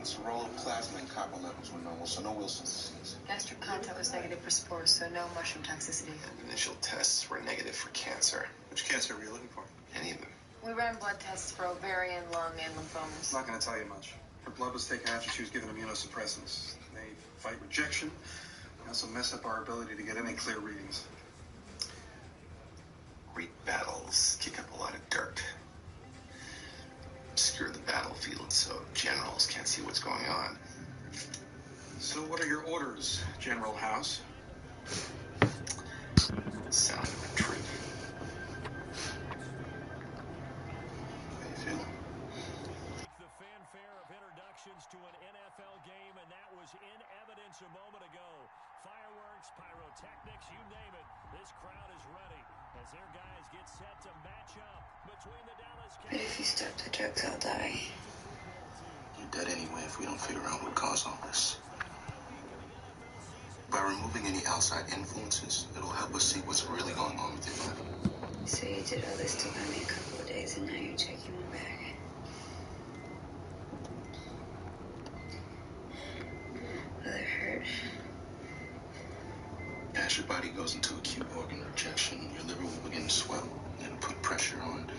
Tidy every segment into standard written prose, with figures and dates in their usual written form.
Serola plasma and copper levels were normal, so no Wilson disease. Gastric contact was negative for spores, so no mushroom toxicity. And initial tests were negative for cancer. Which cancer were you looking for? Any of them. We ran blood tests for ovarian, lung, and lymphomas. I'm not going to tell you much. Her blood was taken after she was given immunosuppressants. They fight rejection. They also mess up our ability to get any clear readings. Great battles kick up a lot of dirt. Obscure the battlefield so generals can't see what's going on. So what are your orders, General House? Sound of a truth. How you feeling? The fanfare of introductions to an NFL game, and that was in evidence a moment ago. Fireworks, pyrotechnics, you name it. This crowd is ready as their guys get set to match up between the Dallas Cowboys. But if you stop the drugs, I'll die. You're dead anyway if we don't figure out what caused all this. By removing any outside influences, it'll help us see what's really going on with your body. So you did all this to buy me a couple of days, and now you're taking me back. Will it hurt? As your body goes into acute organ rejection, your liver will begin to swell and put pressure on.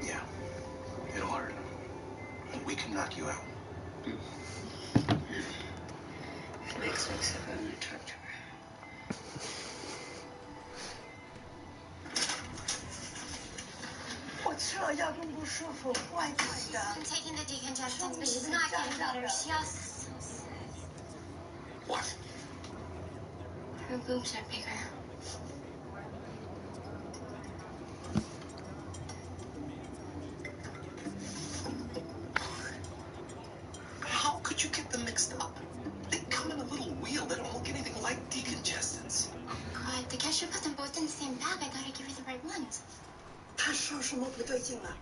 Yeah, it'll hurt. But we can knock you out. If Max wakes up, I'm gonna talk to her. I'm taking the decongestants, but she's not getting better. She also... What? Her boobs are bigger. How could you get them mixed up? They come in a little wheel. They don't look anything like decongestants. God, the guy should put them both in the same bag. I gotta give you the right ones. 他说什么不对劲了？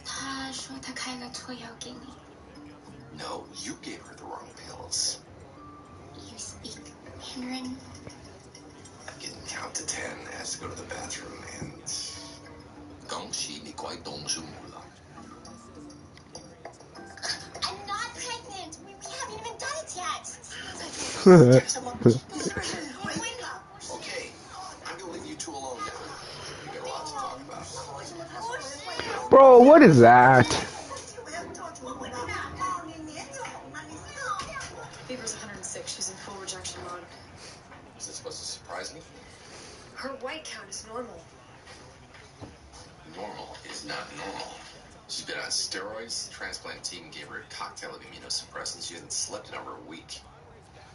他说他开了错药给你。 No, you gave her the wrong pills. You speak Mandarin? I can count to 10, has to go to the bathroom, and... 恭喜你快动手了. I'm not pregnant. We haven't even done it yet. Okay, I'm gonna leave you two alone now. We got a lot to talk about. Bro, what is that? Fever's 106. She's in full rejection mode. Is that supposed to surprise me? Her white count is normal. Normal is not normal. She's been on steroids. The transplant team gave her a cocktail of immunosuppressants. She hasn't slept in over a week.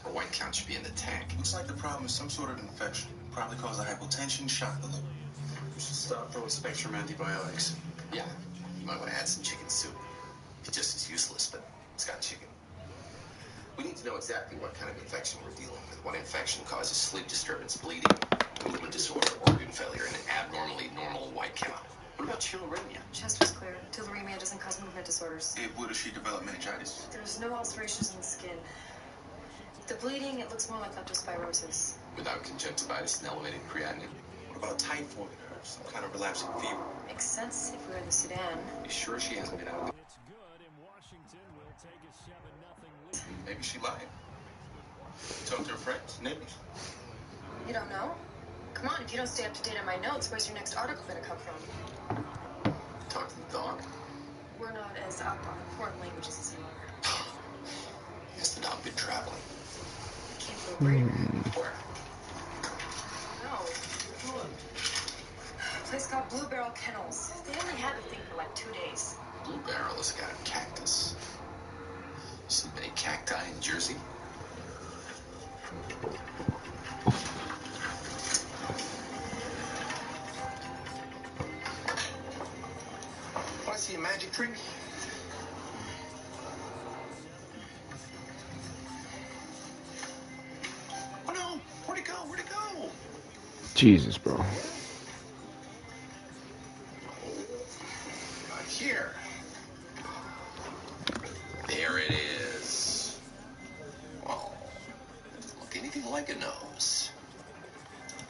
Her white count should be in the tank. Looks like the problem is some sort of infection. Probably caused a hypotension, shock the liver. You should stop throwing spectrum antibiotics. Yeah, you might want to add some chicken soup. It's just as useless, but it's got chicken. We need to know exactly what kind of infection we're dealing with. What infection causes sleep disturbance, bleeding, liver disorder, organ failure, and an abnormally normal white count. What about chilorrhea? Chest was clear. Tularemia doesn't cause movement disorders. What if she developed meningitis? There's no ulcerations in the skin. The bleeding, it looks more like leptospirosis. Without conjunctivitis and elevated creatinine? What about typhoid or some kind of relapsing fever? Makes sense if we were in the Sudan. You sure she hasn't been out of the... It's good, and Washington will take a 7-0 lead. Maybe she lied. Talk to her friends, neighbors. You don't know? Come on, if you don't stay up to date on my notes, where's your next article gonna come from? Talk to the dog? We're not as up on important languages as you are. Has the dog been traveling? Can't go great. Where? No. A place called Blue Barrel Kennels. They only had the thing for like 2 days. Blue Barrel has got a cactus. See many cacti in Jersey? Want to see a magic trick? Oh no! Where'd it go? Where'd it go? Jesus, bro. Right here. There it is. Oh, doesn't look anything like a nose.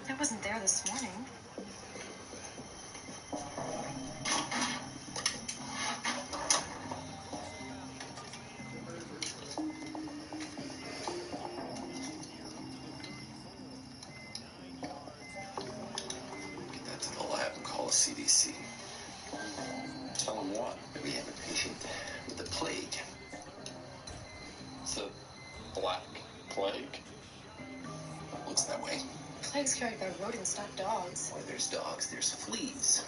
It wasn't there this morning. CDC. Tell them what? We have a patient with the plague. It's the Black Plague. Looks that way. Plague's carried by rodents, not dogs. Where there's dogs, there's fleas.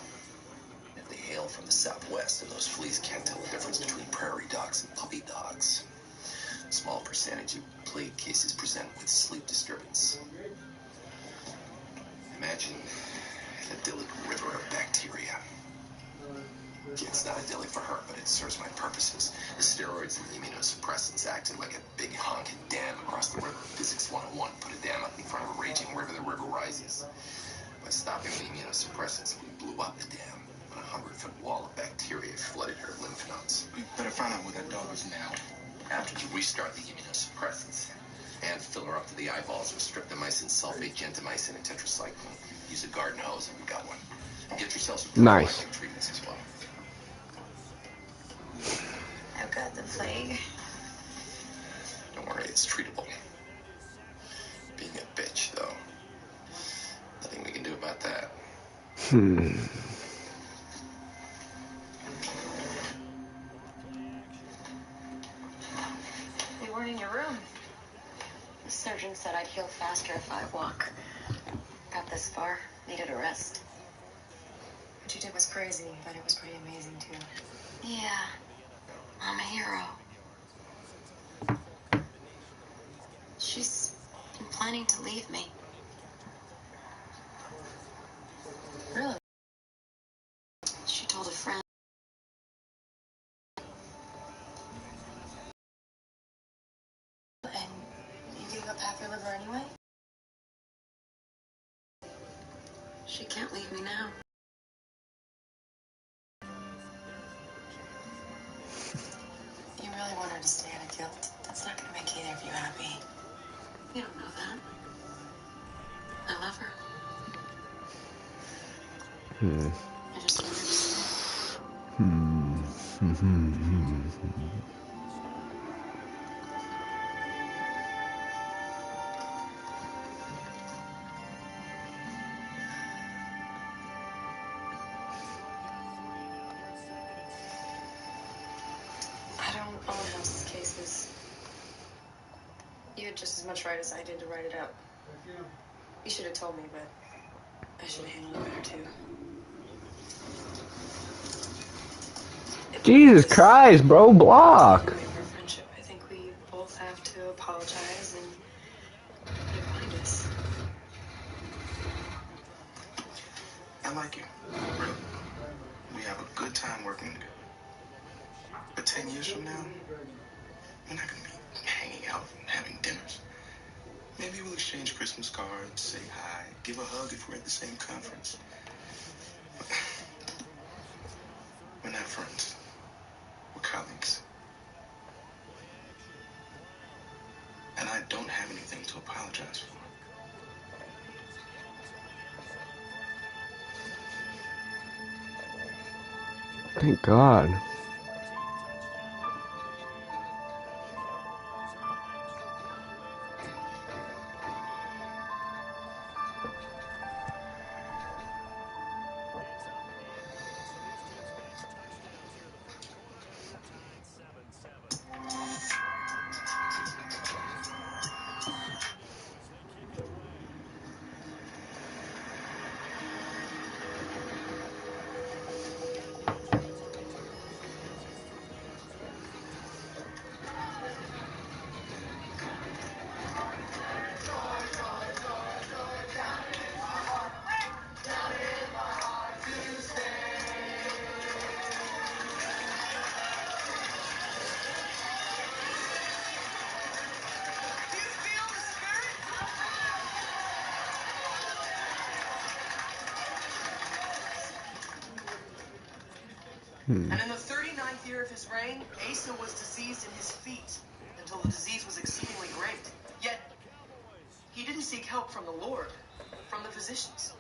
If they hail from the southwest, and those fleas can't tell the difference between prairie dogs and puppy dogs. A small percentage of plague cases present with sleep disturbance. Imagine an idyllic river of bacteria. It's not idyllic for her, but it serves my purposes. The steroids and the immunosuppressants acted like a big honking dam across the river. Physics 101, put a dam up in front of a raging river, the river rises. By stopping the immunosuppressants, we blew up the dam. A 100-foot wall of bacteria flooded her lymph nodes. We better find out where that dog is now. After you restart the immunosuppressants and fill her up to the eyeballs with streptomycin, sulfate, gentamicin, and tetracycline. Use a garden hose if you've got one. And get yourself some Nice. prophylactic treatments as well. I've got the plague. Don't worry, it's treatable. Being a bitch, though. Nothing we can do about that. They weren't in your room. The surgeon said I'd heal faster if I walk. Got this far, needed a rest. What you did was crazy, but it was pretty amazing, too. Yeah, I'm a hero. She's been planning to leave me. Really? She told a friend. And you gave up half your liver anyway? She can't leave me now. You really want her to stay out of guilt? That's not going to make either of you happy. You don't know that. I love her. I just want her to stay. I don't own House's cases. You had just as much right as I did to write it up. You should have told me, but I should have handled it better, too. Jesus Christ, bro, block. Our friendship. I think we both have to apologize and put it behind us. I like you. Really. We have a good time working together. But 10 years from now, we're not going to be hanging out and having dinners. Maybe we'll exchange Christmas cards, say hi, give a hug if we're at the same conference. We're not friends. We're colleagues. And I don't have anything to apologize for. Thank God. And in the 39th year of his reign, Asa was diseased in his feet until the disease was exceedingly great. Yet, he didn't seek help from the Lord, from the physicians.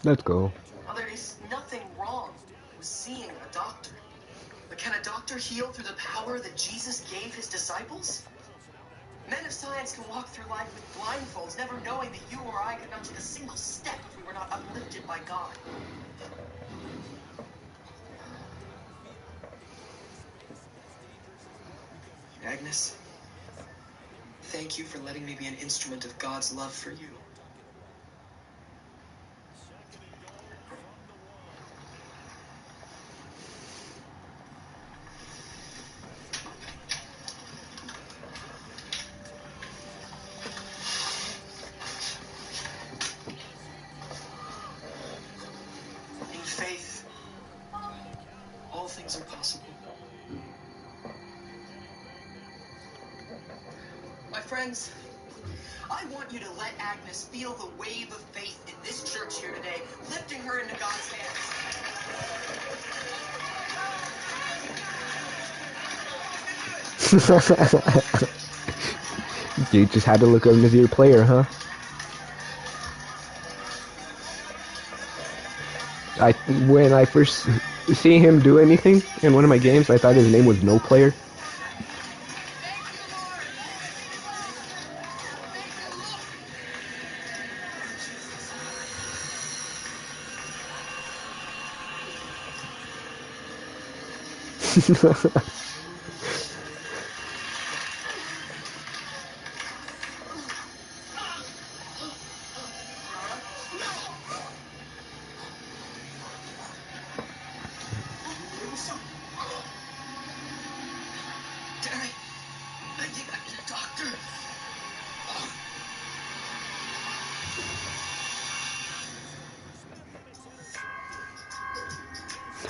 Let's go. Now, there is nothing wrong with seeing a doctor. But can a doctor heal through the power that Jesus gave his disciples? Men of science can walk through life with blindfolds, never knowing that you or I could not take a single step if we were not uplifted by God. Agnes, thank you for letting me be an instrument of God's love for you. In faith, all things are possible. My friends, I want you to let Agnes feel the wave of faith in this church here today, lifting her into God's hands. You just had to look up into your player, huh? When I first see him do anything in one of my games, I thought his name was No Player.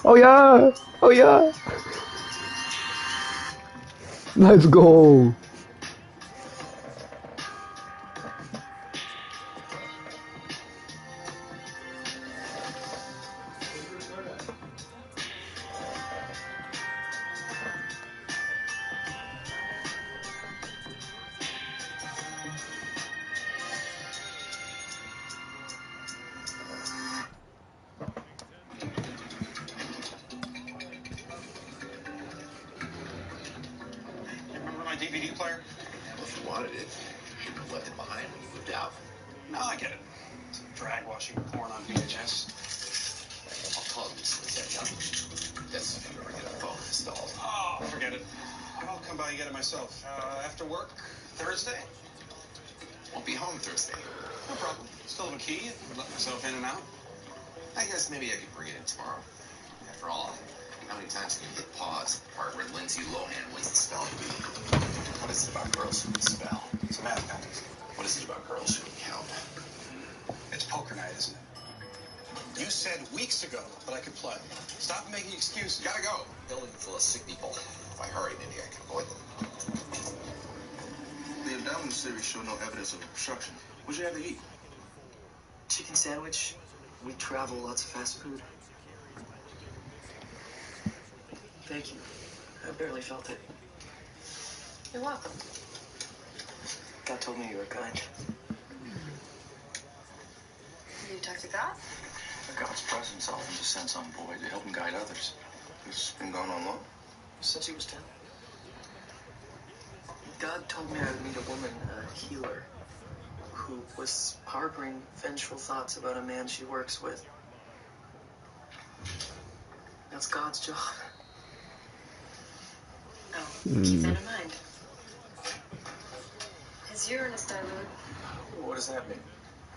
Oh yeah! Oh yeah! Let's go! Remember my DVD player? Well, if you wanted it, you'd have left it behind when you moved out. No, I get it. It's drag washing porn on VHS. I'll call it this was that young. That's if you ever get a phone installed. Oh, forget it. I'll come by and get it myself. After work, Thursday? Won't be home Thursday. No problem. Still have a key. Let myself in and out. I guess maybe I could bring it in tomorrow. After all, how many times can you hit pause at the part where Lindsay Lohan wins the spelling bee? What is it about girls who can spell? It's a math contest. What is it about girls who can count? It's poker night, isn't it? You said weeks ago that I could play. Stop making excuses. Gotta go. Building full of sick people. If I hurry, maybe I can avoid them. The endowment series show no evidence of obstruction. What'd you have to eat? Chicken sandwich. We travel, lots of fast food. Thank you. I barely felt it. You're welcome. God told me you were kind. Did you talk to God? God's presence often descends on boy to help him guide others. This been going on long? Since he was 10. God told me I would meet a woman, a healer, who was harboring vengeful thoughts about a man she works with. That's God's job. Oh, keep that in mind. His Uranus dilute What does that mean?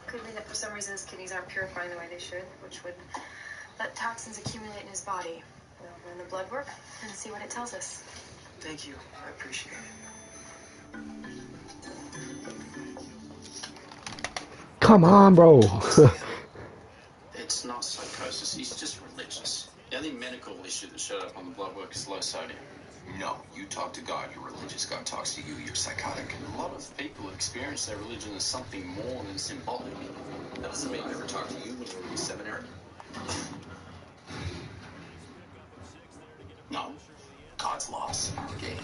could mean that for some reason his kidneys aren't purifying the way they should, which would let toxins accumulate in his body. We'll run the blood work and see what it tells us. Thank you. I appreciate it. Come on, bro! It's not psychosis, he's just religious. The only medical issue that showed up on the blood work is low sodium. No, you talk to God, you're religious. God talks to you, you're psychotic. A lot of people experience their religion as something more than symbolic. That doesn't mean never talk to you when you were in seminary? No. God's lost our game.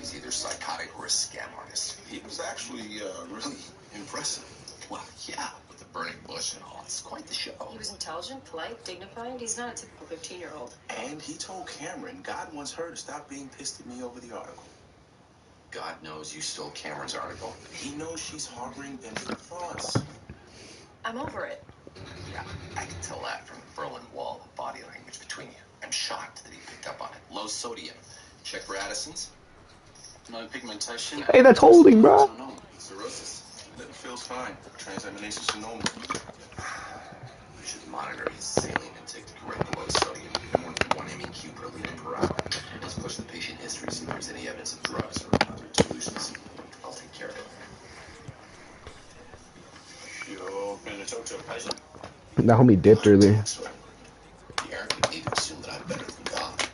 He's either psychotic or a scam artist. He was actually really impressive. Well, yeah, with the burning bush and all. It's quite the show. He was intelligent, polite, dignified. He's not a typical 15-year-old. And he told Cameron God wants her to stop being pissed at me over the article. God knows you stole Cameron's article. He knows she's harboring vengeful thoughts. I'm over it. Yeah, I can tell that from the Berlin Wall, the body language between you. I'm shocked that he picked up on it. Low sodium. Check for Addison's. No pigmentation. Hey, that's holding, bro. Cirrhosis. That feels fine. Transaminases are normal. You should monitor his saline intake to correct the low sodium. More than 1 MEq per liter per hour. Let's push the patient history, see if there's any evidence of drugs or other delusions. I'll take care of it. You're going to talk to a patient? That homie dipped earlier. The arrogant me to assume that I'm better than God.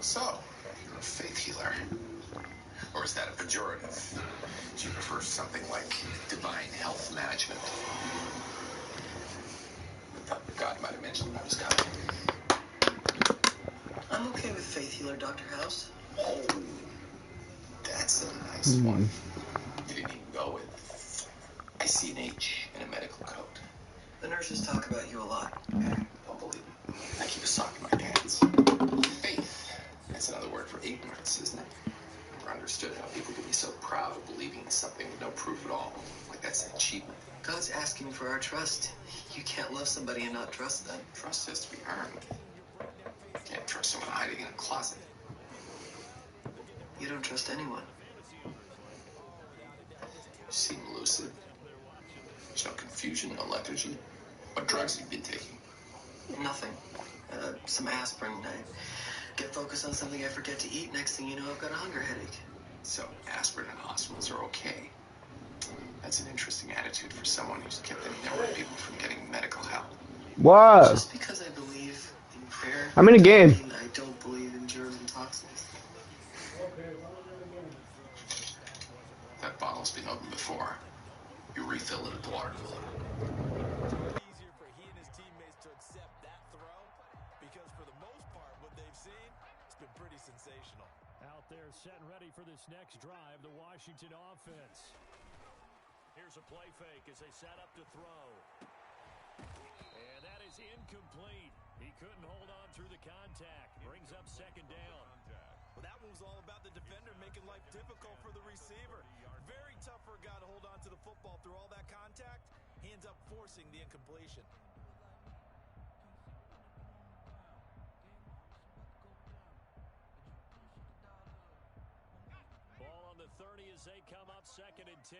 So, you're a faith healer. Or is that a pejorative? Do you prefer something like divine health management? I thought God might have mentioned I was coming. I'm okay with faith healer, Dr. House. Oh, that's a nice one. You didn't even go with I see an H in a medical coat. The nurses talk about you a lot. Don't believe them. I keep a sock in my pants. Faith. That's another word for ignorance, isn't it? Never understood how people can be so proud of believing in something with no proof at all. Like that's an achievement. God's asking for our trust. You can't love somebody and not trust them. Trust has to be earned. Can't trust someone hiding in a closet. You don't trust anyone. You seem lucid. There's no confusion, no lethargy. What drugs have you been taking? Nothing. Some aspirin. I get focused on something I forget to eat. Next thing you know, I've got a hunger headache. So aspirin and hospitals are okay. That's an interesting attitude for someone who's kept any number of people from getting medical help. Wow. Just because I believe in prayer, I'm in a game. I don't believe in germs and toxins. That bottle's been opened before. You refill it at the water cooler. Easier for he and his teammates to accept that throw because for the most part, what they've seen, it's been pretty sensational. Out there set and ready for this next drive, the Washington offense. Here's a play fake as they set up to throw. And that is incomplete. He couldn't hold on through the contact. Brings up second down. Well, that one was all about the defender making life difficult for the receiver. Very tough for a guy to hold on to the football through all that contact. He ends up forcing the incompletion. Ball on the 30 as they come up second and 10.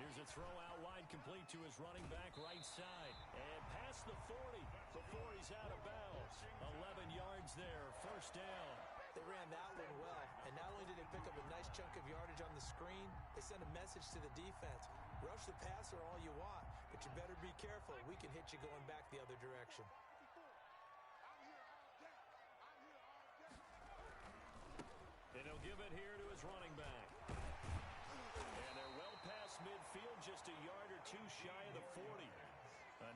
Here's a throw out wide, complete to his running back right side. And past the 40 before he's out of bounds. 11 yards there, first down. They ran that one well. And not only did they pick up a nice chunk of yardage on the screen, they sent a message to the defense. Rush the passer all you want, but you better be careful. We can hit you going back the other direction. And he'll give it here to his running back. And they're well past midfield, just a yard or two shy of the 40.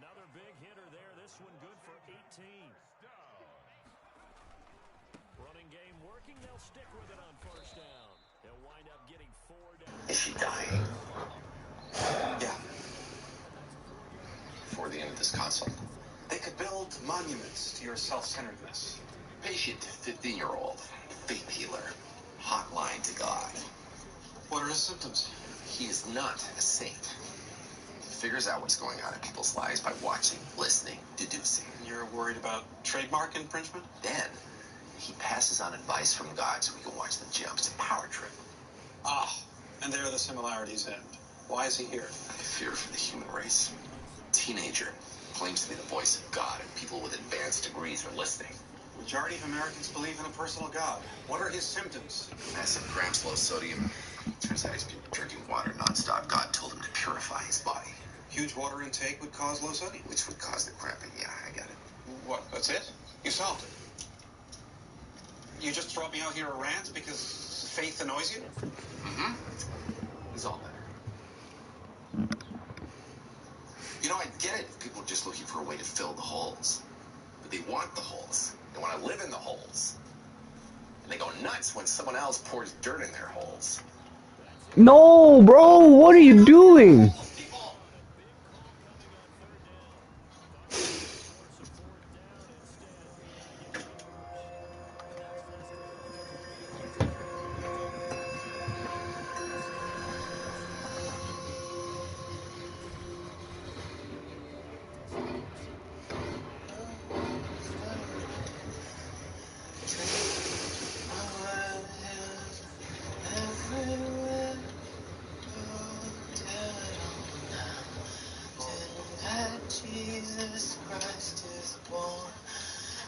Another big hitter there. This one good for 18. Running game working. They'll stick with it on first down. They'll wind up getting 4 down. Is she dying? Yeah. Before the end of this consult. They could build monuments to your self-centeredness. Patient, 15-year-old, faith healer, hotline to God. What are his symptoms? He is not a saint. He figures out what's going on in people's lives by watching, listening, deducing. You're worried about trademark infringement? Then, he passes on advice from God so we can watch the jumps. It's a power trip. Ah, and there the similarities end. Why is he here? I fear for the human race. Teenager claims to be the voice of God, and people with advanced degrees are listening. Majority of Americans believe in a personal God. What are his symptoms? Massive cramps, low sodium. Turns out he's been drinking water nonstop. God told him to purify his body. Huge water intake would cause low sodium. Which would cause the cramping. Yeah, I got it. What, that's it? You solved it. You just throw me out here a rant because faith annoys you? Mm-hmm. He's all better. You know, I get it if people are just looking for a way to fill the holes. But they want the holes. They want to live in the holes. And they go nuts when someone else pours dirt in their holes. No, bro, what are you doing?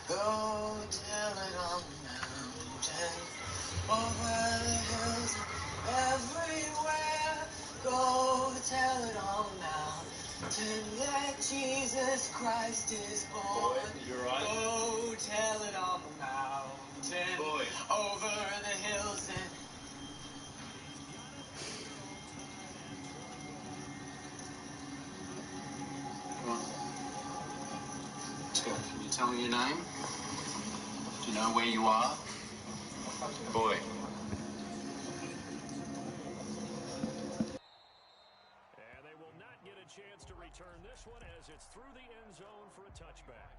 Go tell it on the mountain, over the hills, everywhere. Go tell it on the mountain that Jesus Christ is born. Boy, you alright? Go tell it on the mountain, Boy. over the hills and... He's got it. They're all tied at 21. Come on. Let's go. Can you tell me your name? Do you know where you are? Boy. And they will not get a chance to return this one as it's through the end zone for a touchback.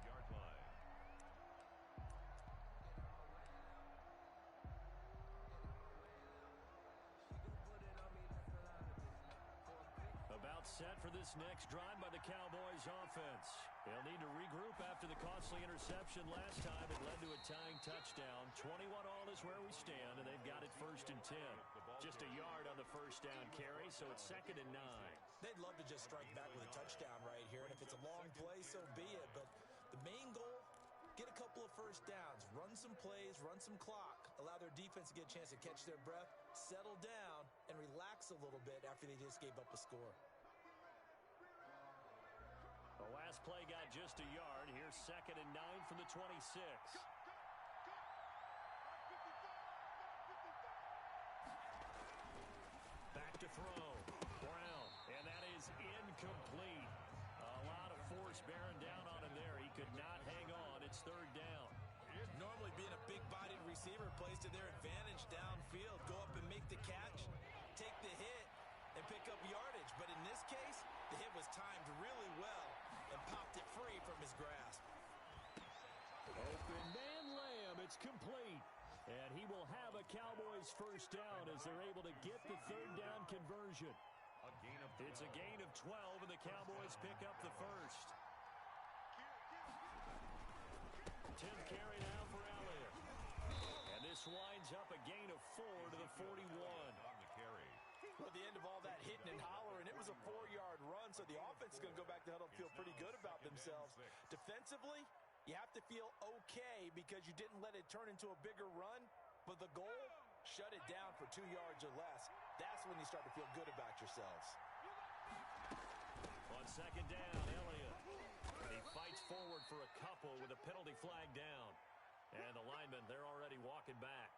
About set for this next drive by the Cowboys offense. They'll need to regroup after the costly interception last time. It led to a tying touchdown. 21 all is where we stand, and they've got it 1st and 10. Just a yard on the first down carry, so it's 2nd and 9. They'd love to just strike back with a touchdown right here, and if it's a long play, so be it. But the main goal, get a couple of first downs, run some plays, run some clock, allow their defense to get a chance to catch their breath, settle down, and relax a little bit after they just gave up a score. The last play got just a yard. Here's 2nd and 9 from the 26. Back to throw. Brown. And that is incomplete. A lot of force bearing down on him there. He could not hang on. It's 3rd down. Normally being a big-bodied receiver plays to their advantage downfield. Go up and make the catch, take the hit, and pick up yardage. But in this case, the hit was timed really well and popped it free from his grasp. Open man layup. It's complete. And he will have a Cowboys first down as they're able to get the 3rd down conversion. It's a gain of 12, and the Cowboys pick up the first. 10th carry now for Elliott. And this winds up a gain of 4 to the 41. Well, at the end of all that hitting and hollering, it was a 4-yard run, so the offense is going to go back to huddle and feel pretty good about themselves. Defensively, you have to feel okay because you didn't let it turn into a bigger run, but the goal, shut it down for 2 yards or less. That's when you start to feel good about yourselves. On 2nd down, Elliott. He fights forward for a couple with a penalty flag down. And the linemen, they're already walking back.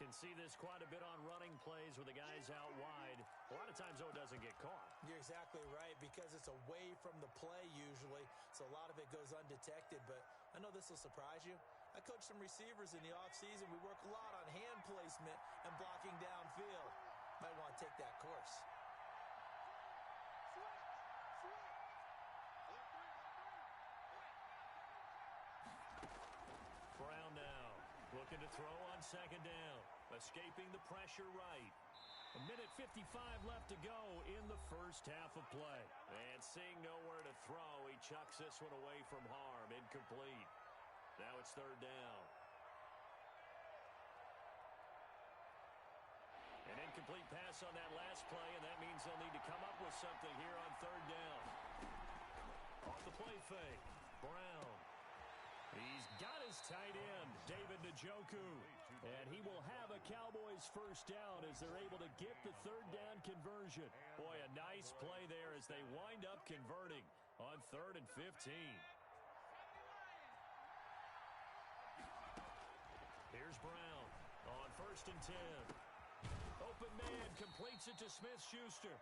Can see this quite a bit on running plays with the guys out wide. A lot of times, though, it doesn't get caught. You're exactly right, because it's away from the play usually, so a lot of it goes undetected. But I know this will surprise you. I coached some receivers in the offseason. We work a lot on hand placement and blocking downfield. Might want to take that course. Brown now looking to throw on 2nd down. Escaping the pressure right. 1:55 left to go in the first half of play. And seeing nowhere to throw, he chucks this one away from harm. Incomplete. Now it's 3rd down. An incomplete pass on that last play, and that means they'll need to come up with something here on 3rd down. Off the play fake. Brown. He's got his tight end, David Njoku. And he will have a Cowboys first down as they're able to get the 3rd down conversion. Boy, a nice play there as they wind up converting on 3rd and 15. Here's Brown on 1st and 10. Open man completes it to Smith-Schuster.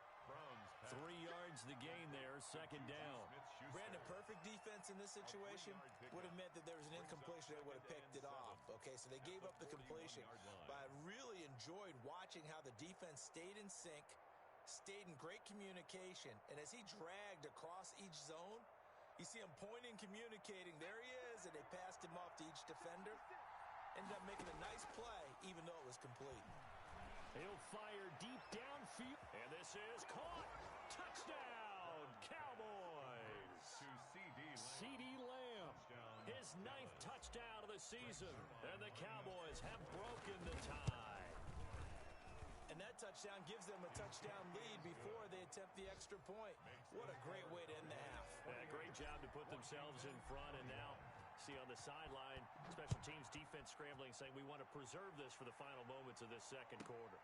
3 yards the gain there, 2nd down. Brandon, perfect defense in this situation would have meant that there was an incompletion. They would have picked it off. Okay, so they gave up the completion. But I really enjoyed watching how the defense stayed in sync, stayed in great communication. And as he dragged across each zone, you see him pointing, communicating. There he is, and they passed him off to each defender. Ended up making a nice play, even though it was complete. He'll fire deep downfield. And this is caught. Touchdown, Cowboys. C.D. Lamb. His 9th touchdown of the season. And the Cowboys have broken the tie. And that touchdown gives them a touchdown lead before they attempt the extra point. What a great way to end the half. Yeah, great job to put themselves in front. And now see on the sideline, special teams defense scrambling, saying we want to preserve this for the final moments of this second quarter.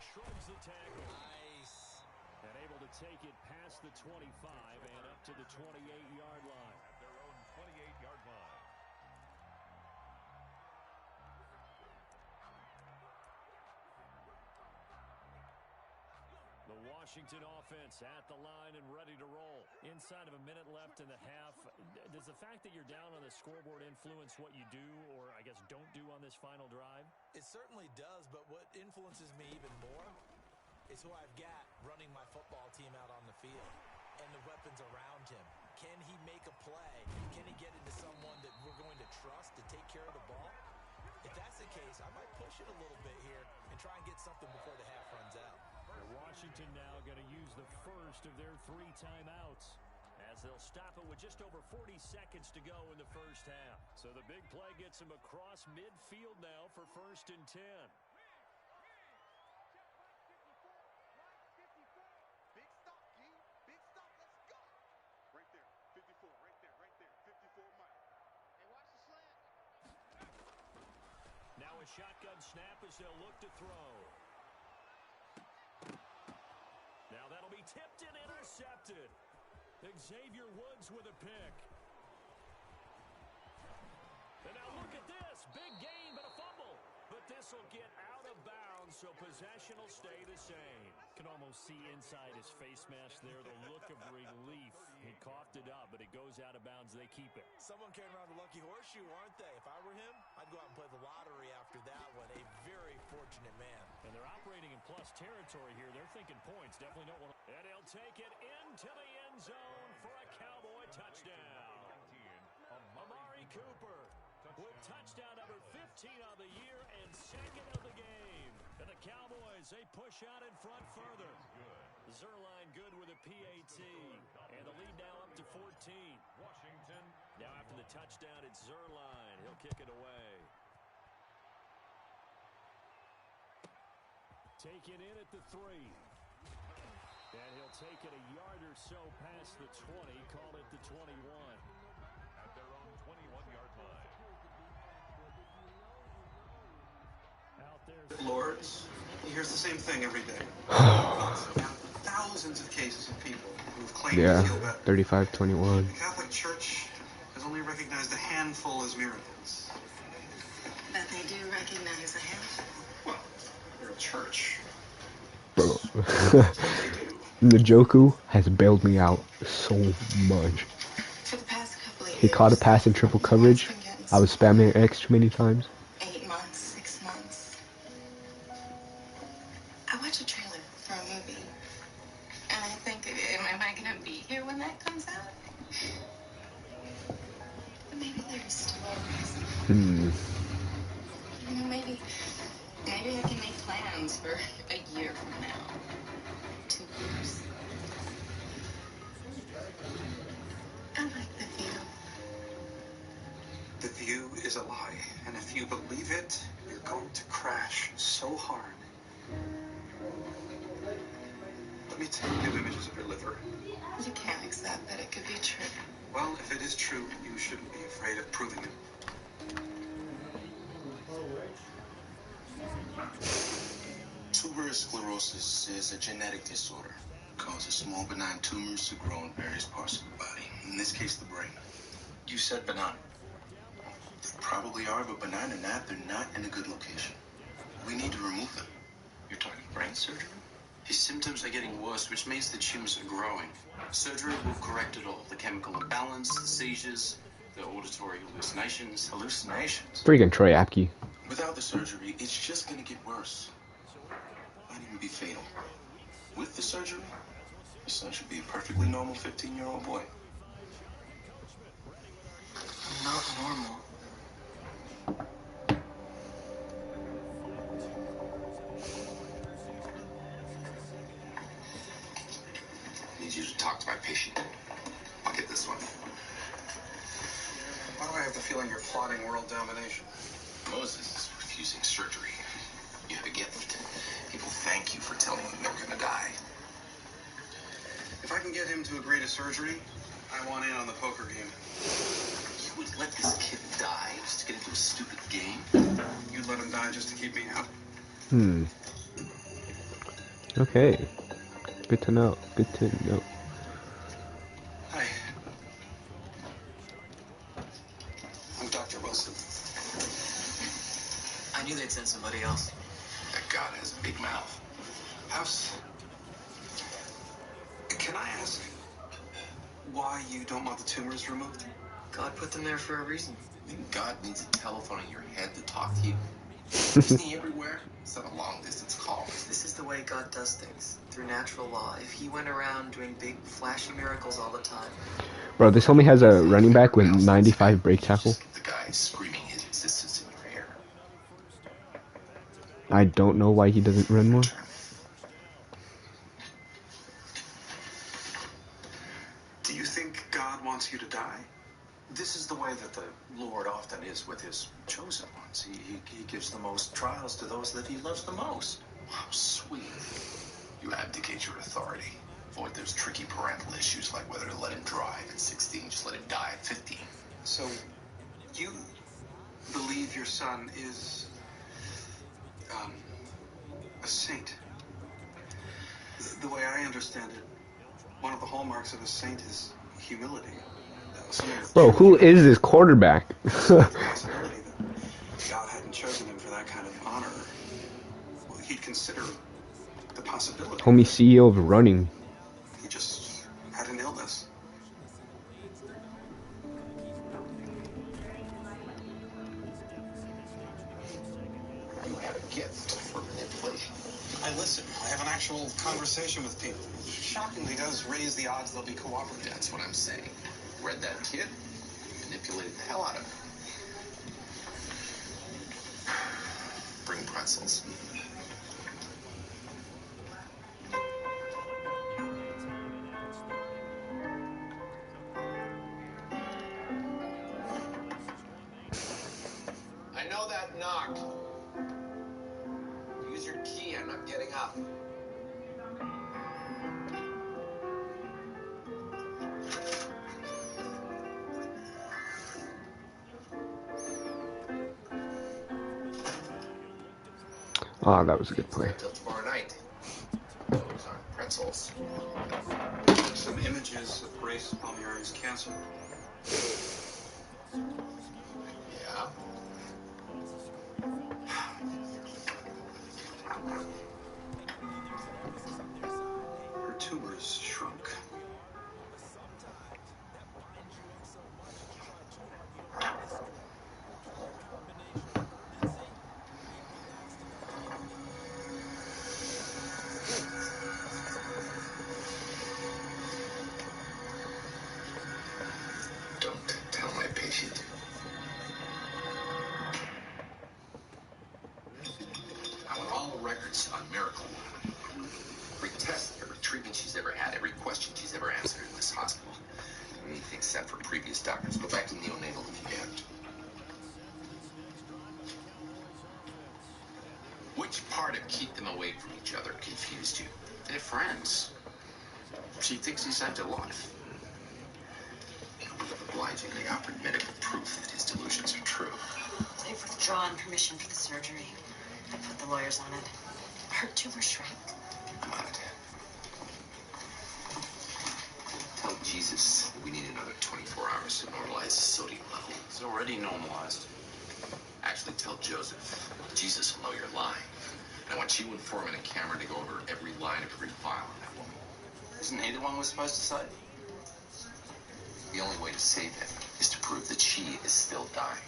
Shrugs the tackle. Nice. And able to take it past the 25 and up to the 28-yard line. At their own 28-yard line. The Washington offense at the line and ready to roll. Inside of a minute left in the half, does the fact that you're down on the scoreboard influence what you do or, I guess, don't do on this final drive? It certainly does, but what influences me even more is who I've got running my football team out on the field and the weapons around him. Can he make a play? Can he get into someone that we're going to trust to take care of the ball? If that's the case, I might push it a little bit here and try and get something before the half runs out. Washington now going to use the first of their 3 timeouts as they'll stop it with just over 40 seconds to go in the first half. So the big play gets them across midfield now for 1st and 10. Big stop, Gee. Big stop. Let's go. Right there. 54. Right there. Right there. 54 mile. Hey, watch the slant. Now a shotgun snap as they'll look to throw. Now that'll be tipped and intercepted. Xavier Woods with a pick. And now look at this. Big gain, but a fumble. But this will get out of bounds, so possession will stay the same. Can almost see inside his face mask there the look of relief. He coughed it up, but it goes out of bounds. They keep it. Someone carrying around the lucky horseshoe, aren't they? If I were him, I'd go out and play the lottery after that one. A very fortunate man. And they're operating in plus territory here. They're thinking points. Definitely don't want to. And he'll take it into the end zone for a Cowboy touchdown. Amari Cooper with touchdown number 15 on the year and 2nd of the game. And the Cowboys, they push out in front further. Zerline good with a PAT. And the lead now up to 14. Washington. Now after the touchdown, it's Zerline. He'll kick it away. Take it in at the 3. And he'll take it a yard or so past the 20. Call it the 21. At their own 21-yard line. Out there. Lords, he hears the same thing every day. Thousands of cases of people who've claimed to feel better. 35-21. The Catholic Church has only recognized a handful as miracles. But they do recognize a handful. Well, we're a church. Bro. Njoku has bailed me out so much. For the past couple of years, He caught a pass in triple coverage. I was spamming X too many times. 8 months, 6 months. I watch a trailer for a movie, and I think, am I going to be here when that comes out? But maybe there's still a reason. You know, maybe I can make plans for a year from now. 2 years. I like the view. The view is a lie, and if you believe it, you're going to crash so hard. Let me take new images of your liver. You can't accept that it could be true. Well, if it is true, you shouldn't be afraid of proving it. Tuberous sclerosis is a genetic disorder. It causes small benign tumors to grow in various parts of the body. In this case, the brain. You said benign. They probably are, but benign or not, they're not in a good location. We need to remove them. You're talking brain surgery? His symptoms are getting worse, which means the tumors are growing. Surgery will correct it all. The chemical imbalance, the seizures, the auditory hallucinations. Hallucinations? Freaking Troy Apke. Without the surgery, it's just going to get worse. Might even be fatal. With the surgery, your son should be a perfectly normal 15-year-old boy. Not normal. I need you to talk to my patient. I'll get this one. Why do I have the feeling you're plotting world domination? Moses is refusing surgery. You have a gift. People thank you for telling them they're going to die. If I can get him to agree to surgery, I want in on the poker game. You would let this kid die just to get into a stupid game? You'd let him die just to keep me out? Okay. Good to know. Good to know. Hi. I'm Dr. Wilson. I knew they'd send somebody else. That God has a big mouth. House. Can I ask why you don't want the tumors removed? God put them there for a reason. You think God needs a telephone in your head to talk to you? Isn't he everywhere? It's not a long-distance call. This is the way God does things, through natural law. If he went around doing big, flashy miracles all the time... Bro, this homie has a running back with 95 break tackle. The guy screaming his existence in your ear. I don't know why he doesn't run more. Do you think God wants you to die? This is the way that the Lord often is with his chosen ones. He gives the most trials to those that he loves the most. How sweet. You abdicate your authority. Avoid those tricky parental issues like whether to let him drive at 16, just let him die at 15. So, you believe your son is, a saint? The way I understand it, one of the hallmarks of a saint is humility. Bro, who is this quarterback? The possibility that God hadn't chosen him for that kind of honor. Well, he'd consider the possibility. Homie CEO of running. He just had an illness. You have a gift for manipulation. I listen. I have an actual conversation with people. Shockingly does raise the odds they'll be cooperative. That's what I'm saying. Read that kid, manipulated the hell out of him. Bring pretzels. I know that knock. Use your key. I'm not getting up. Oh, that was a good play. Until tomorrow night. Those aren't pretzels. Some images of Grace Palmieri's cancer. Yeah? Her tumors shrunk. Don't tell my patient. I want all the records on Miracle Woman. Every test, every treatment she's ever had, every question she's ever answered in this hospital. Anything except for previous doctors. Go back to neonatal if you have to. Which part of keep them away from each other confused you? They're friends. She thinks he saved her life. Obligingly offered medical proof that his delusions are true. They've withdrawn permission for the surgery. I put the lawyers on it. Her tumor shrank. I'm on it. Tell Jesus we need another 24 hours to normalize his sodium level. It's already normalized. Actually, tell Joseph. Jesus will know you're lying. And I want you and Foreman and Cameron to go over every line of every file on that woman. Isn't he the one we're supposed to save? The only way to save him is to prove that she is still dying.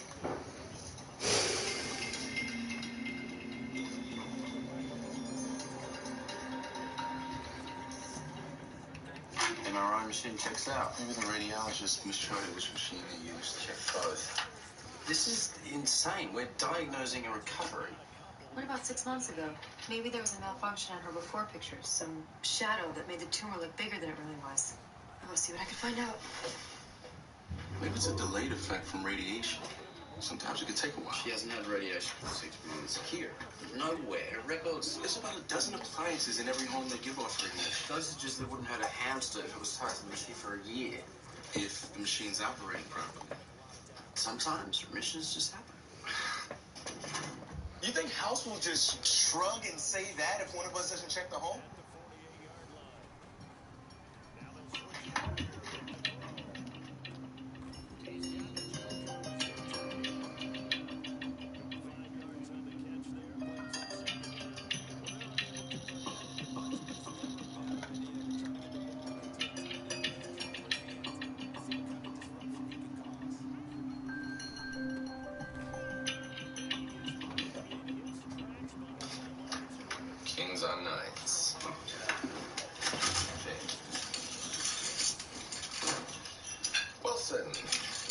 MRI machine checks out. Maybe the radiologist mischarted which machine they used. Check both. This is insane. We're diagnosing a recovery. What about 6 months ago? Maybe there was a malfunction on her before pictures. Some shadow that made the tumor look bigger than it really was. I want to see what I can find out. Maybe it's a delayed effect from radiation. Sometimes it could take a while. She hasn't had radiation for 6 months. Here, nowhere, records. There's about a dozen appliances in every home that give off radiation. Dosages that wouldn't hurt a hamster if it was tied to the machine for a year. machine's operating properly. Sometimes remissions just happen. You think House will just shrug and say that if one of us doesn't check the hole? Kings on nines. Wilson.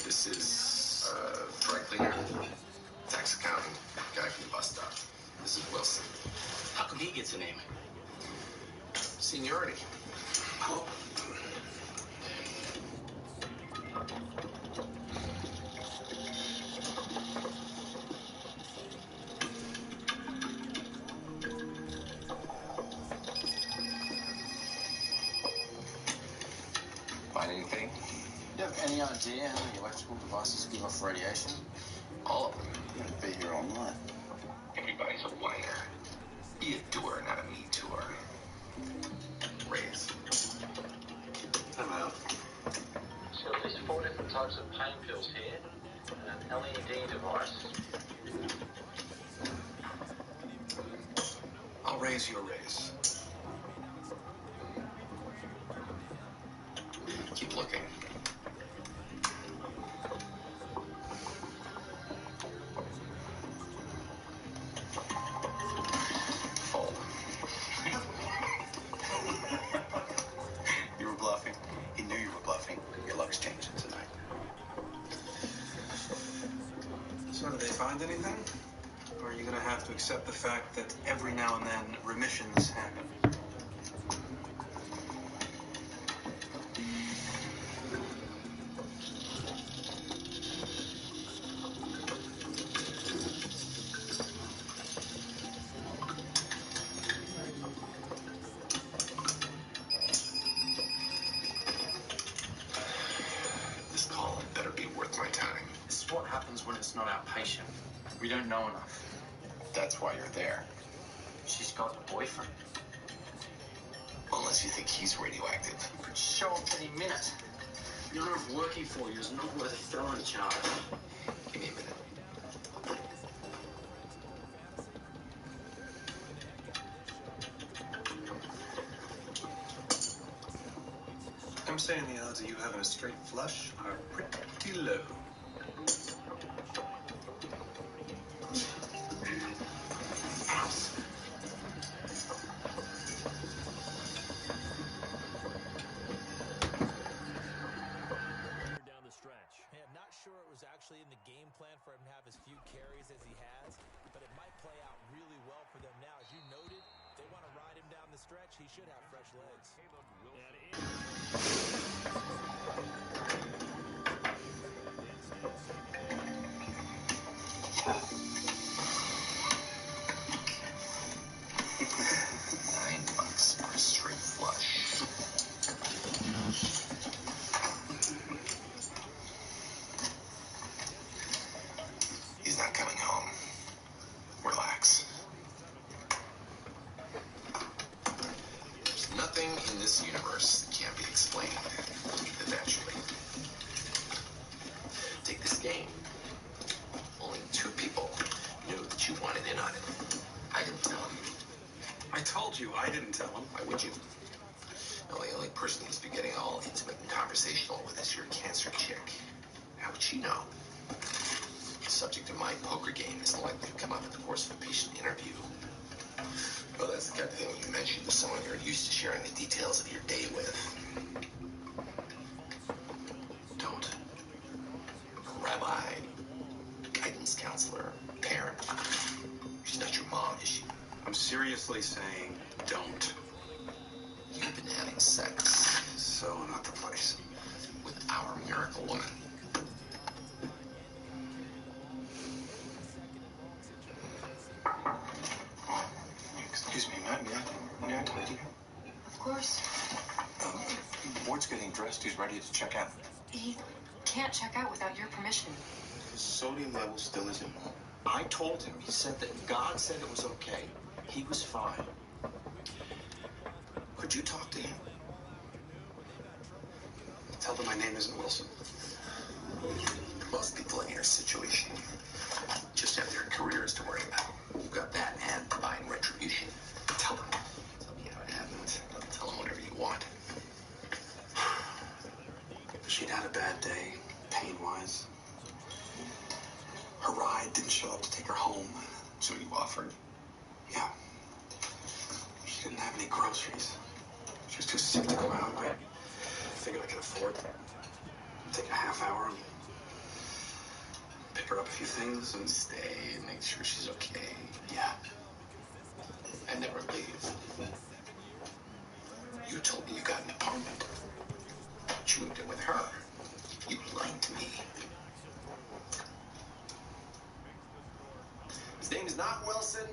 This is dry cleaner, tax accountant, guy from the bus stop. This is Wilson. How come he gets a name? Seniority. Oh. Find anything? Do you have any idea how many electrical devices give off radiation? All of them. You're going to be here all night. Everybody's a whiner. Be a doer, not a me tour. Raise. I'm out. So at least 4 different types of pain pills here, and an LED device. I'll raise your raise. Keep looking. Fold. You were bluffing. He knew you were bluffing. Your luck's changing tonight. So did they find anything? Or are you going to have to accept the fact that every now and then remissions happen? This call had better be worth my time. This is what happens when it's not our patient. We don't know enough. That's why you're there. She's got a boyfriend. Unless you think he's radioactive. He could show up any minute. The honor of working for you is not worth a felony charge. Give me a minute. I'm saying the odds of you having a straight flush are pretty low. Down the stretch. Hey, I'm not sure it was actually in the game plan for him to have as few carries as he has, but it might play out really well for them now. As you noted, they want to ride him down the stretch. He should have fresh legs. $9 for a straight flush. He's not coming home. Relax. There's nothing in this universe that can't be explained eventually. Take this game. Only 2 people knew that you wanted in on it. I didn't tell him. I told you I didn't tell him. Why would you? No, the only person he's been getting all intimate and conversational with is your cancer chick. How would she know? The subject of my poker game isn't likely to come up in the course of a patient interview. Well, that's the kind of thing you mention to someone you're used to sharing the details of your day with. Don't. Rabbi, guidance counselor, parent. She's not your mom, is she? I'm seriously saying don't. You've been having sex So not the place. with our miracle woman. Excuse me, ma'am. May I talk to you? Of course. Ward's getting dressed. He's ready to check out. He can't check out without your permission. His sodium level still isn't low. I told him. He said that God said it was okay. He was fine. Could you talk to him? Tell them my name isn't Wilson. Most people in your situation just have their careers to worry about. You've got that and divine retribution. Tell them. Tell me how it happened. Tell them whatever you want. She'd had a bad day, pain-wise. Her ride didn't show up to take her home. So you offered? Yeah. She didn't have any groceries. She was too sick to go out. I figured I could afford to take a half hour and pick her up a few things and Stay and make sure she's okay. yeah. And never leave. You told me you got an apartment. But you moved in with her. You lied to me. His name is not Wilson,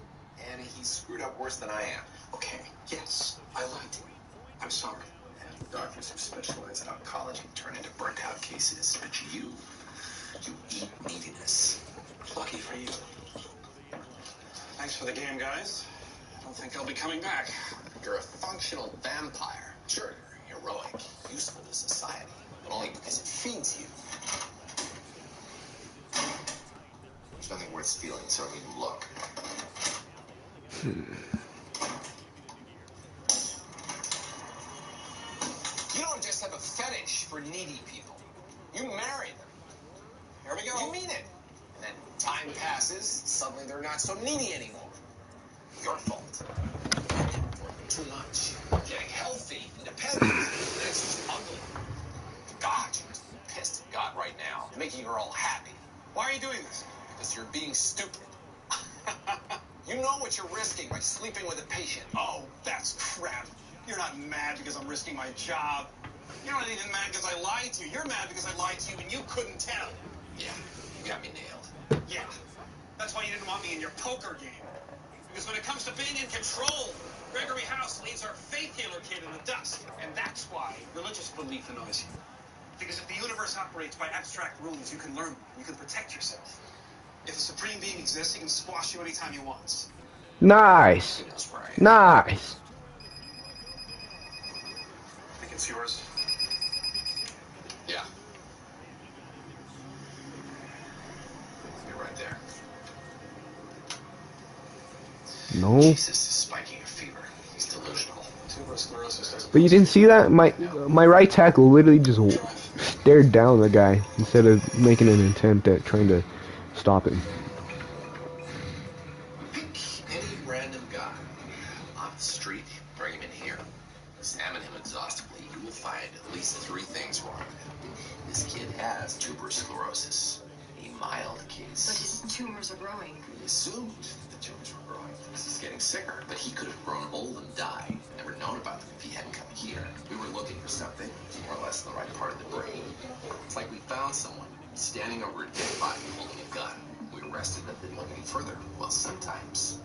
and he's screwed up worse than I am. Okay, yes, I lied to you. I'm sorry. And doctors who specialize in oncology turn into burnt-out cases. But you eat neediness. Lucky for you. Thanks for the game, guys. I don't think I'll be coming back. You're a functional vampire. Sure, you're heroic, useful to society, but only because it feeds you. There's nothing worth stealing, so don't even look. You don't just have a fetish for needy people. You marry them. Here we go. You mean it. And then time passes, suddenly they're not so needy anymore. Your fault. Too much. Getting healthy, independent. And it's just ugly. God, you're just pissed at God right now, making her all happy. Why are you doing this? Because you're being stupid. You know what you're risking by sleeping with a patient. Oh, that's crap. You're not mad because I'm risking my job. You're not even mad because I lied to you. You're mad because I lied to you and you couldn't tell. Yeah, you got me nailed. Yeah. That's why you didn't want me in your poker game. Because when it comes to being in control, Gregory House leaves our faith healer kid in the dust. And that's why religious belief annoys you. Because if the universe operates by abstract rules, you can learn them. You can protect yourself. If a supreme being exists, he can squash you anytime he wants. Nice. Nice. I think it's yours. Yeah. You're right there. No. Jesus is spiking a fever. He's delusional. Tuberous sclerosis doesn't. But you didn't see that? My right tackle literally just stared down the guy instead of making an attempt at trying to stop him. Pick any random guy off the street, bring him in here, examine him exhaustively. You will find at least 3 things wrong with him. This kid has tuberous sclerosis, a mild case. But his tumors are growing. We assumed the tumors were growing because he's getting sicker, but he could have grown old and died. Never known about them if he hadn't come here. We were looking for something, more or less in the right part of the brain. It's like we found someone standing over a dead body holding a gun. We arrested them, didn't look any further. Well, sometimes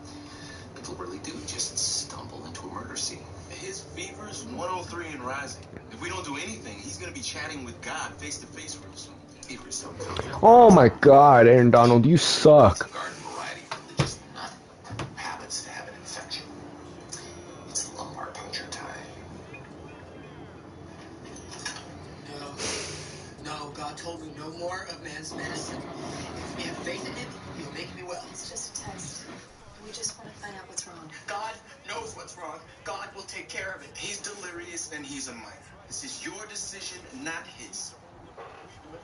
people really do just stumble into a murder scene. His fever's 103 and rising. If we don't do anything, he's going to be chatting with God face to face real soon. Fever is so comfortable. Oh my God, Aaron Donald, you suck. Garden variety religious nut happens to have an infection. It's lumbar puncture time. No, God told me no more of man's medicine. If we have faith in him, he'll make me well. It's just a test. We just want to find out what's wrong. God knows what's wrong. God will take care of it. He's delirious and he's a minor. This is your decision, not his.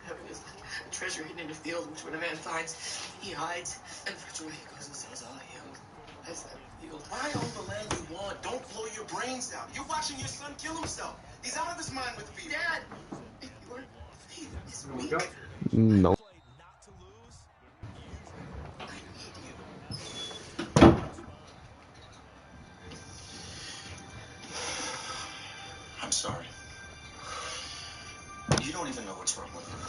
Heaven is like a treasure hidden in a field, which when a man finds, he hides, and virtually he goes and sells all he owned. As that field. Buy all the land you want. Don't blow your brains out. You're watching your son kill himself. He's out of his mind with fever. Dad, if your faith is weak, No. I need you. I'm sorry. You don't even know what's wrong with him.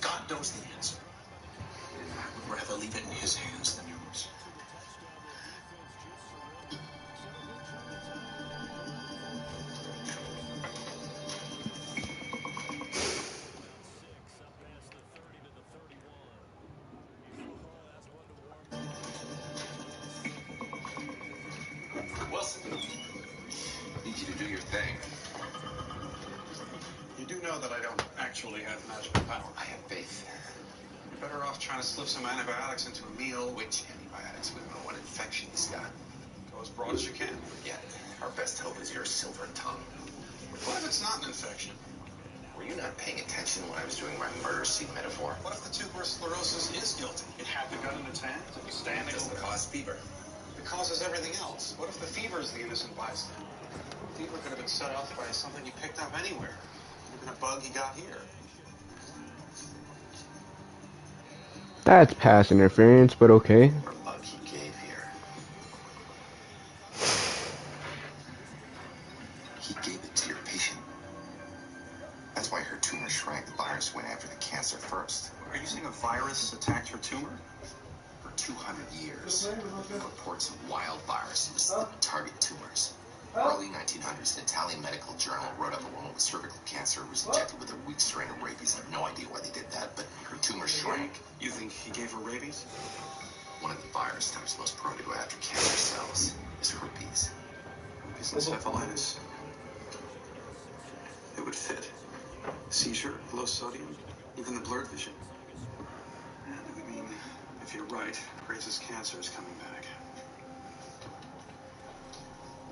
God knows the answer. I would rather leave it in his hands than yours. know that I don't actually have magical power. I have faith. You're better off trying to slip some antibiotics into a meal. Which antibiotics? We don't know what infection he's got. Go as broad as you can. Yeah, our best hope is your silver tongue. What if it's not an infection? Were you not paying attention when I was doing my murder scene metaphor? What if the tuberous sclerosis is guilty? It had the gun in its hand. It was standing. It doesn't cause fever. It causes everything else. What if the fever is the innocent bystander? Fever could have been set off by something he picked up anywhere. Could have been a bug he got here. That's pass interference, but okay. Or a bug he gave here. He gave it to your patient. That's why her tumor shrank. The virus went after the cancer first. Are you saying a virus attacked her tumor? For 200 years, reports of wild viruses that target tumors. Early 1900s, an Italian medical journal wrote up a woman with cervical cancer who was injected with a weak strain of rabies. I have no idea why they did that, but her tumor shrank. You think he gave her rabies? One of the virus types most prone to go after cancer cells is herpes. Herpes encephalitis. It would fit. Seizure, low sodium, even the blurred vision. And it would mean, if you're right, Grace's cancer is coming back.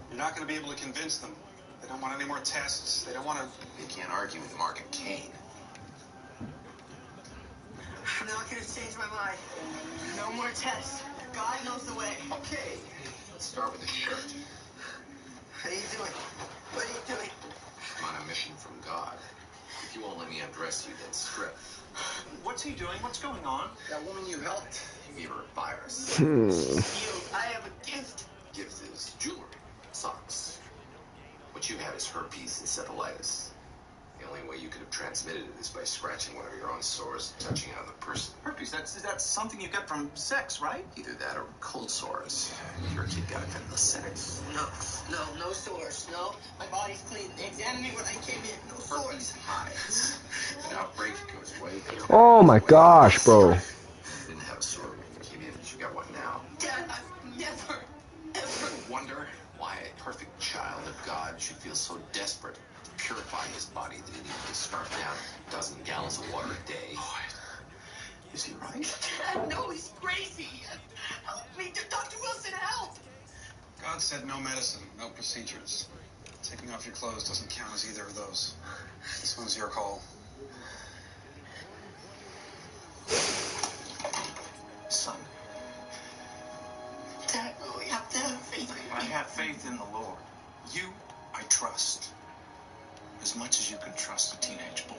You're not going to be able to convince them. They don't want any more tests. They don't want to... They can't argue with Mark and Kane. I'm not going to change my mind. No more tests. God knows the way. Okay, let's start with the shirt. What are you doing? What are you doing? I'm on a mission from God. If you won't let me undress you, then strip. What's he doing? What's going on? That woman you helped, you gave her a virus. I have a gift. Gift is jewelry, socks. What you have is herpes encephalitis. The only way you could have transmitted it is by scratching one of your own sores and touching another person. Herpes, that's something you get from sex, right? Either that or cold sores. Your kid got it from the sex. No sores. No, my body's clean. They examined me when I came in. No Herpes sores. hides. An outbreak goes way. Oh my gosh, bro. You didn't have a sore when you came in, but you got one now. Dad, I've never, ever. Wonder why a perfect child of God should feel so desperate to purify his body that he needed to scarf down a dozen gallons of water a day. Is he right? Dad, no, he's crazy. Help me. Dr. Wilson, help. God said no medicine, no procedures. Taking off your clothes doesn't count as either of those. This one's your call. Son. Dad, we have to have faith. I have faith in the Lord. You, I trust. As much as you can trust a teenage boy.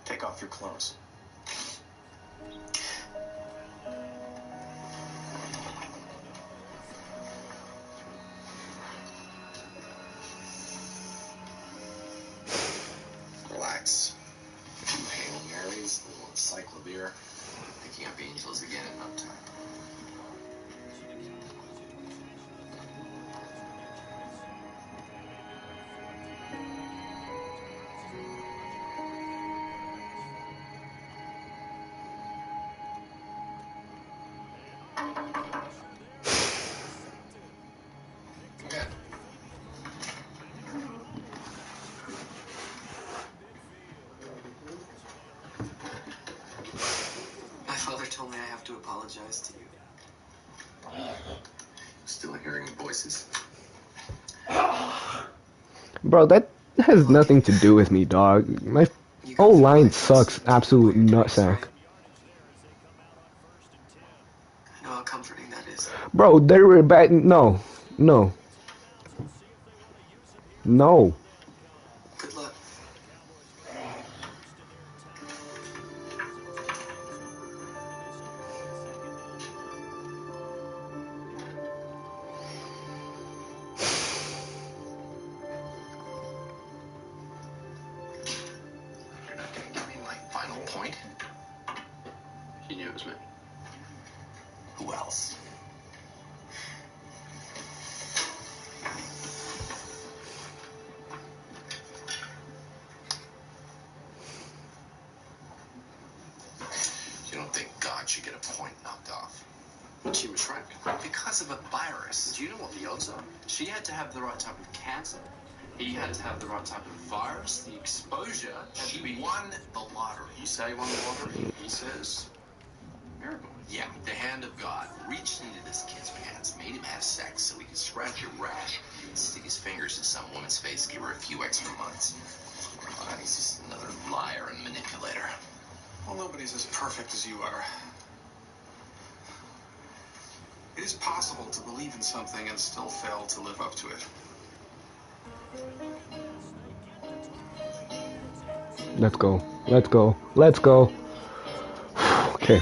Take off your clothes. Relax. A few Hail Marys, a little encyclobeer. Picking up angels again in no time. Okay. My father told me I have to apologize to you. Still hearing voices? Bro, that has nothing to do with me, dog. My O-line sucks. Absolute nutsack. I know how comforting that is. Bro, they were back. No. No. No. Good luck. You're not gonna give me my final point? He knew it was me. Who else? You don't think God should get a point knocked off? She was shrank. Because of a virus. Do you know what the odds are? She had to have the right type of cancer. He had to have the right type of virus, the exposure. She won the lottery. You say he won the lottery? He says, miracle. Yeah, the hand of God reached into this kid's pants, made him have sex so he could scratch a rash, stick his fingers in some woman's face, give her a few extra months. Oh, he's just another liar and manipulator. Well, nobody's as perfect as you are. It is possible to believe in something and still fail to live up to it. Let's go. Let's go. Let's go. Okay.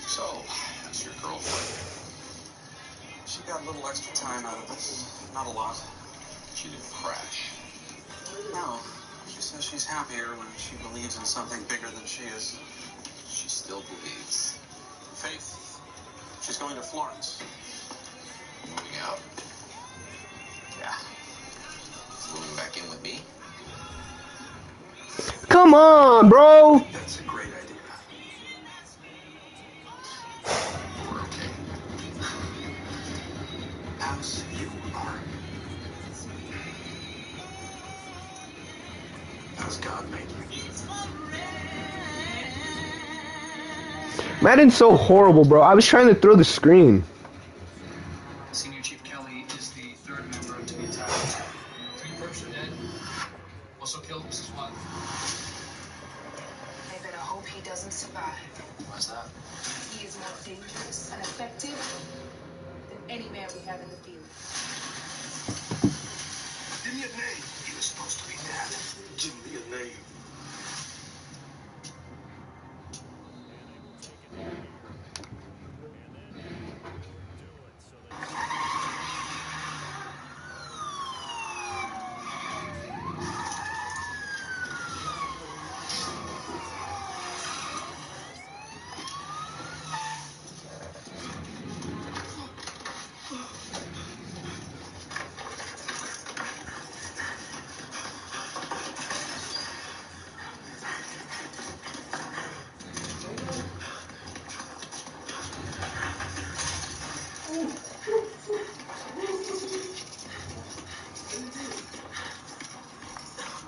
So, how's your girlfriend? She got a little extra time out of this. Not a lot. She didn't crash. No. She says she's happier when she believes in something bigger than she is. She still believes. Faith. She's going to Florence. Moving out. Yeah. Moving back in with me? Come on, bro. That's a great idea. We're okay. As you are. As God made you. Madden's so horrible, bro. I was trying to throw the screen. Senior Chief Kelly is the third member to be attacked. 3 perps are dead. Also killed was his wife. I better hope he doesn't survive. Why's that? He is more dangerous and effective than any man we have in the field. Give me a name. He was supposed to be dead.